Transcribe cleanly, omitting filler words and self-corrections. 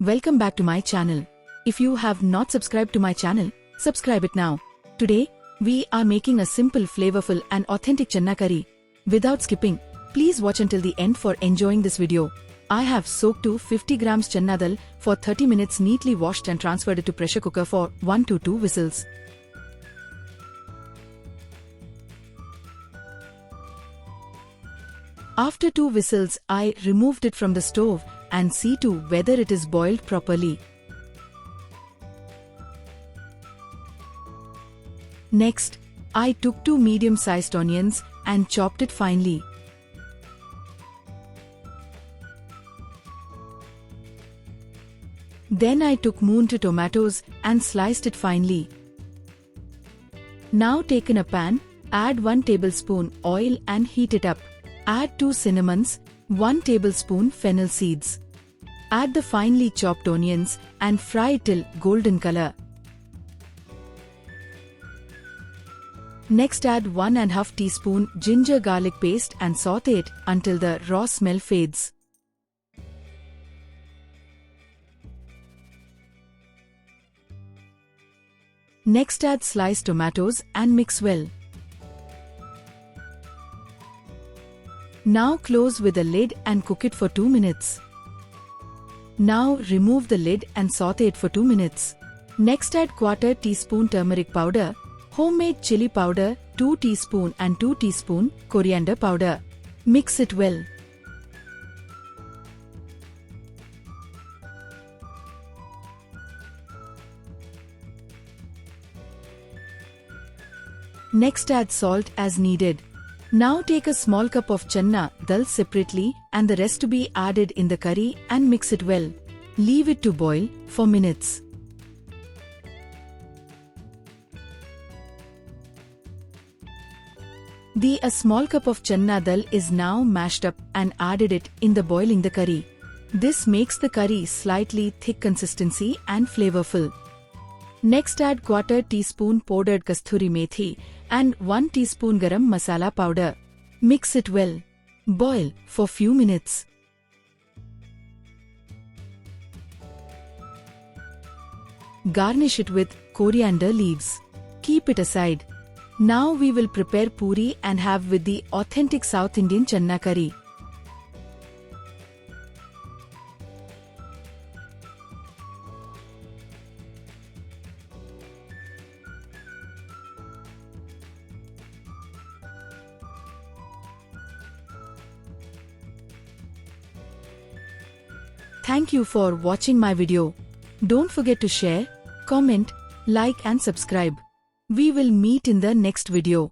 Welcome back to my channel. If you have not subscribed to my channel, subscribe it now. Today, we are making a simple, flavorful and authentic Channa curry. Without skipping, please watch until the end for enjoying this video. I have soaked 250 grams Channa dal for 30 minutes, neatly washed and transferred it to pressure cooker for 1 to 2 whistles. After 2 whistles, I removed it from the stove and see to whether it is boiled properly. Next, I took 2 medium-sized onions and chopped it finely. Then I took 2 tomatoes and sliced it finely. Now take in a pan, add 1 tablespoon oil and heat it up. Add 2 cinnamons, 1 tablespoon fennel seeds. Add the finely chopped onions and fry it till golden color. Next add 1½ teaspoon ginger garlic paste and saute it until the raw smell fades. Next add sliced tomatoes and mix well. Now close with a lid and cook it for 2 minutes. Now remove the lid and saute it for 2 minutes. Next add 1/4 teaspoon turmeric powder, homemade chili powder 2 teaspoon and 2 teaspoon coriander powder. Mix it well. Next add salt as needed. Now take a small cup of Channa dal separately and the rest to be added in the curry and mix it well. Leave it to boil for minutes. A small cup of Channa dal is now mashed up and added it in the boiling the curry. This makes the curry slightly thick consistency and flavorful. Next add 1/4 teaspoon powdered kasturi methi and 1 teaspoon garam masala powder. Mix it well. Boil for few minutes. Garnish it with coriander leaves. Keep it aside. Now we will prepare poori and have with the authentic South Indian Channa curry. Thank you for watching my video. Don't forget to share, comment, like and subscribe. We will meet in the next video.